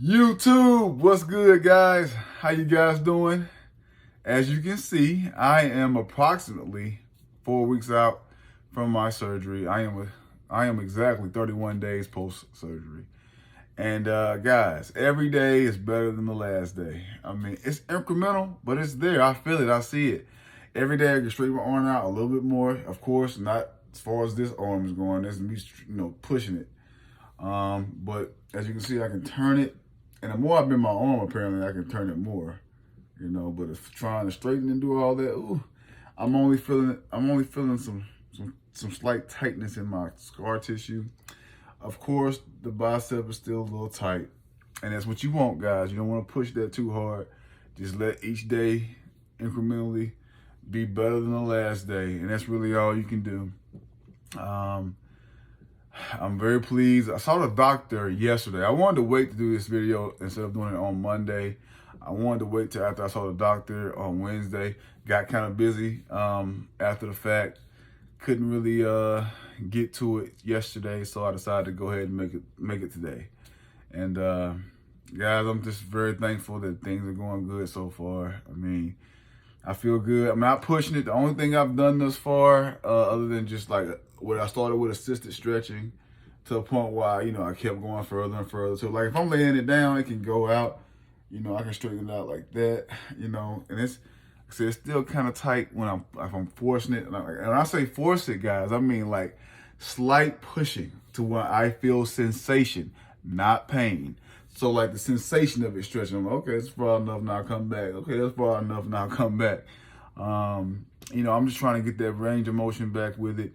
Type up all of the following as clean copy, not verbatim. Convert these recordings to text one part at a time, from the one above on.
YouTube, what's good, guys? How you guys doing? As you can see, I am approximately 4 weeks out from my surgery. I am exactly 31 days post-surgery. And guys, every day is better than the last day. I mean, it's incremental, but it's there. I feel it. I see it. Every day I can straighten my arm out a little bit more. Of course, not as far as this arm is going. That's me, pushing it. But as you can see, I can turn it. And the more I bend my arm, apparently, I can turn it more, But if trying to straighten and do all that, ooh, I'm only feeling some slight tightness in my scar tissue. Of course, the bicep is still a little tight, and that's what you want, guys. You don't want to push that too hard. Just let each day incrementally be better than the last day, and that's really all you can do. I'm very pleased. I saw the doctor yesterday. I wanted to wait to do this video instead of doing it on Monday. I wanted to wait till after I saw the doctor on Wednesday. Got kind of busy after the fact. Couldn't really get to it yesterday, so I decided to go ahead and make it today. And guys, I'm just very thankful that things are going good so far. I mean, I feel good. I'm not pushing it. The only thing I've done thus far, other than just like what I started with assisted stretching to a point where, I kept going further and further. So like if I'm laying it down, it can go out, I can straighten it out like that, and it's still kind of tight when if I'm forcing it. And when I say force it, guys, I mean like slight pushing to where I feel sensation, not pain. So like the sensation of it stretching, I'm like, okay, it's far enough, now come back. Okay, that's far enough, now come back. I'm just trying to get that range of motion back with it.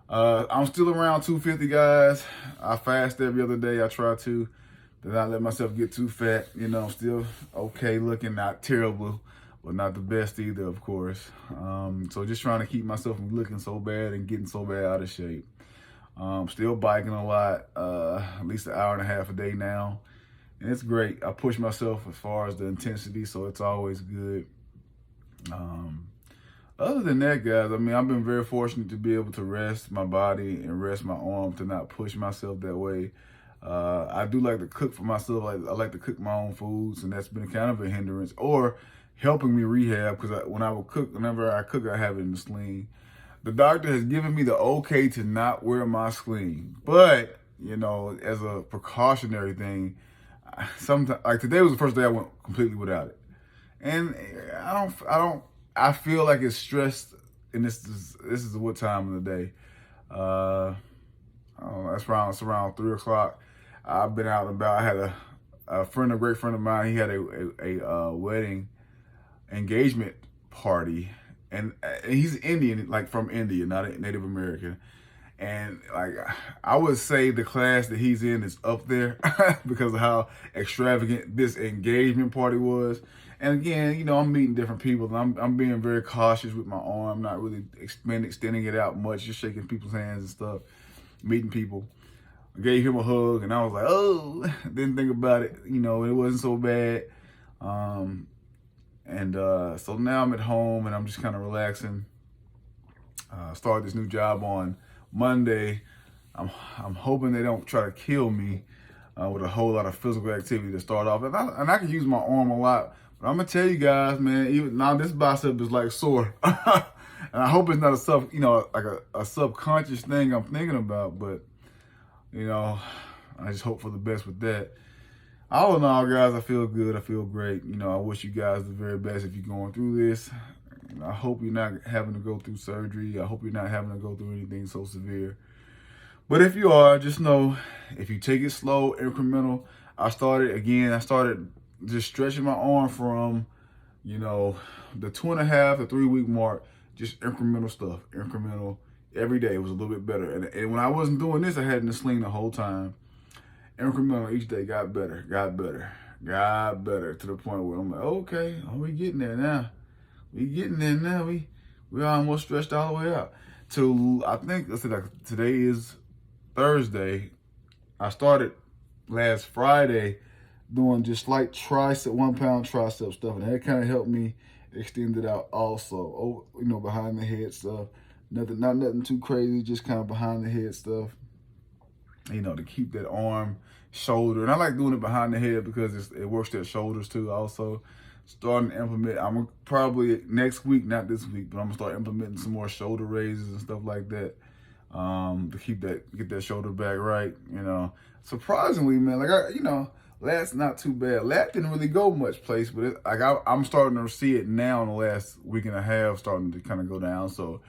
I'm still around 250, guys. I fast every other day. I try to not let myself get too fat. Still okay looking, not terrible, but not the best either, of course. So just trying to keep myself from looking so bad and getting so bad out of shape. Still biking a lot, at least an hour and a half a day now. And it's great. I push myself as far as the intensity, so it's always good. Other than that, guys, I mean, I've been very fortunate to be able to rest my body and rest my arm, to not push myself that way. I do like to cook for myself. I like to cook my own foods, and that's been kind of a hindrance or helping me rehab, because whenever I cook, I have it in the sling. The doctor has given me the okay to not wear my sling, but, as a precautionary thing, sometimes, like today was the first day I went completely without it. And I feel like it's stressed, and this is what time of the day? I don't know, it's around 3 o'clock. I've been out and about. I had a great friend of mine. He had a wedding engagement party, and he's Indian, like from India, not a Native American. And like, I would say the class that he's in is up there because of how extravagant this engagement party was. And again, I'm meeting different people, and I'm being very cautious with my arm, not really extending it out much, just shaking people's hands and stuff, meeting people. I gave him a hug, and I was like, oh, didn't think about it. It wasn't so bad. So now I'm at home, and I'm just kind of relaxing. Started this new job on Monday. I'm hoping they don't try to kill me with a whole lot of physical activity to start off. And I can use my arm a lot. But I'm gonna tell you guys, man, even now this bicep is like sore. And I hope it's not a subconscious thing I'm thinking about, but I just hope for the best with that. All in all, guys, I feel good. I feel great. I wish you guys the very best if you're going through this. I hope you're not having to go through surgery. I hope you're not having to go through anything so severe. But if you are, just know, if you take it slow, incremental. I started just stretching my arm from, the 2.5 to 3 week mark, just incremental stuff, incremental. Every day it was a little bit better. And when I wasn't doing this, I had in the sling the whole time. Incremental each day got better to the point where I'm like, okay, we getting there now. We almost stretched all the way out. To, I think, today is Thursday. I started last Friday doing just slight 1 pound tricep stuff, and that kind of helped me extend it out also. Behind the head stuff. Not nothing too crazy, just kind of behind the head stuff. To keep that arm shoulder. And I like doing it behind the head because it works their shoulders too also. Starting to implement, I'm gonna probably next week, not this week, but I'm gonna start implementing some more shoulder raises and stuff like that. To get that shoulder back right, Surprisingly, man, lat's not too bad. Lat didn't really go much place, but I'm starting to see it now in the last week and a half, starting to kind of go down. So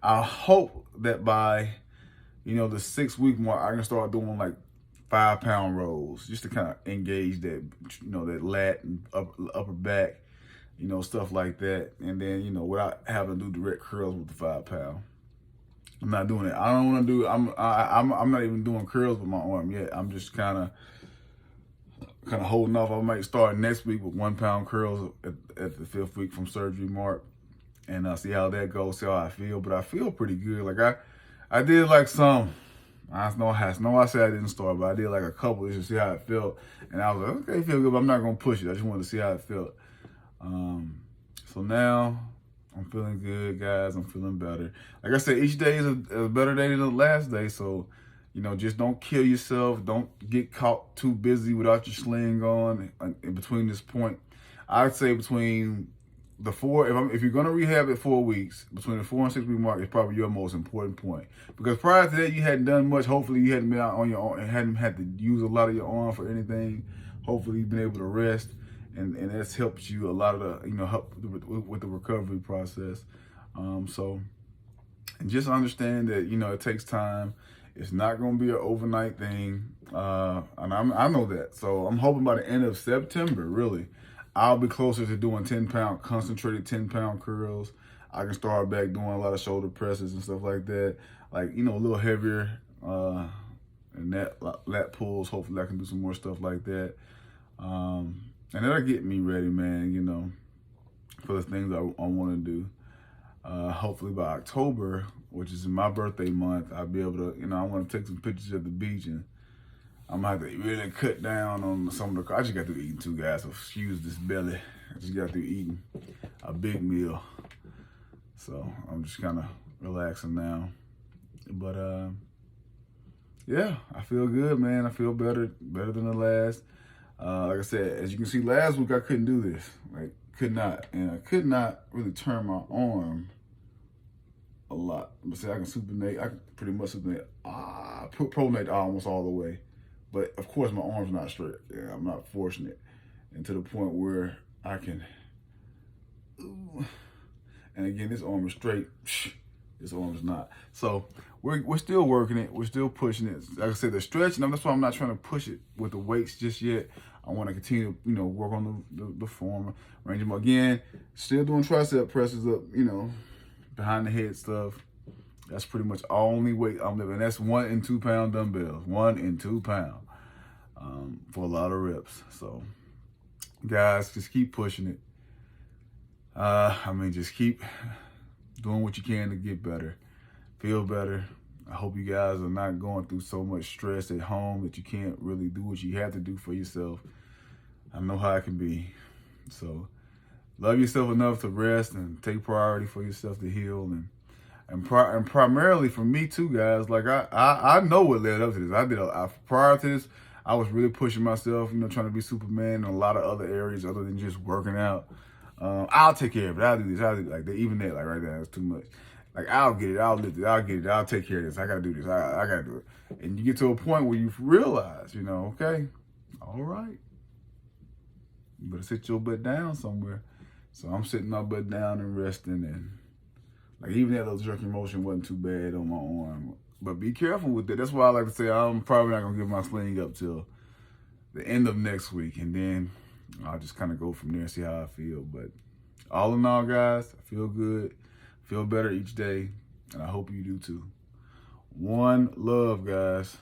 I hope that by, the 6 week mark, I can start doing like 5 pound rolls just to kind of engage that, that lat and upper back, stuff like that. And then, without having to do direct curls with the 5 pound. I'm not doing it. I don't want to do. I'm not even doing curls with my arm yet. I'm just kind of holding off. I might start next week with 1 pound curls at the 5th week from surgery mark, and see how that goes. See how I feel. But I feel pretty good. Like I did like some. I know I said I didn't start, but I did like a couple just to see how it felt, and I was like, okay, it feel good, but I'm not gonna push it. I just wanted to see how it felt. So now I'm feeling good, guys. I'm feeling better. Like I said, each day is a better day than the last day. So, just don't kill yourself. Don't get caught too busy without your sling on in between this point. I'd say between the if you're gonna rehab at 4 weeks, between the 4 and 6 week mark is probably your most important point. Because prior to that, you hadn't done much. Hopefully, you hadn't been out on your own and hadn't had to use a lot of your arm for anything. Hopefully, you've been able to rest. And that's helped you a lot of the, help with the recovery process. And just understand that, it takes time. It's not going to be an overnight thing. And I know that. So I'm hoping by the end of September, really, I'll be closer to doing 10 pound, concentrated 10 pound curls. I can start back doing a lot of shoulder presses and stuff like that. Like, a little heavier and lat pulls. Hopefully I can do some more stuff like that. And that'll get me ready, man, for the things I want to do. Hopefully by October, which is in my birthday month, I'll be able to, I want to take some pictures at the beach, and I'm going to have to really cut down on some of the, I just got through eating too, guys, so excuse this belly. I just got through eating a big meal. So I'm just kind of relaxing now. But, yeah, I feel good, man. I feel better than the last. Like I said, as you can see, last week I couldn't do this. Could not. And I could not really turn my arm a lot. But see, I can supinate. I can pretty much supinate. Pronate almost all the way. But of course, my arm's not straight. Yeah, I'm not forcing it. And to the point where I can. And again, this arm is straight. This arm is not. So we're still working it. We're still pushing it. Like I said, the stretching. That's why I'm not trying to push it with the weights just yet. I want to continue to, work on the form, range them again. Still doing tricep presses up, behind the head stuff. That's pretty much all only weight I'm lifting. That's 1 and 2 pound dumbbells. 1 and 2 pound for a lot of reps. So, guys, just keep pushing it. Just keep doing what you can to get better, feel better. I hope you guys are not going through so much stress at home that you can't really do what you have to do for yourself. I know how it can be. So love yourself enough to rest and take priority for yourself to heal. And primarily for me too, guys, like I know what led up to this. Prior to this, I was really pushing myself, trying to be Superman in a lot of other areas other than just working out. I'll take care of it. I'll do this. I'll do like even that, like right there, that's too much. Like I'll get it. I'll lift it. I'll get it. I'll take care of this. I gotta do this. I gotta do it. And you get to a point where you realize, okay, all right, you better sit your butt down somewhere. So I'm sitting my butt down and resting, and like even that little jerky motion wasn't too bad on my arm. But be careful with that. That's why I like to say I'm probably not gonna give my sling up till the end of next week, and then I'll just kind of go from there and see how I feel. But all in all, guys, I feel good, feel better each day, and I hope you do too. One love, guys.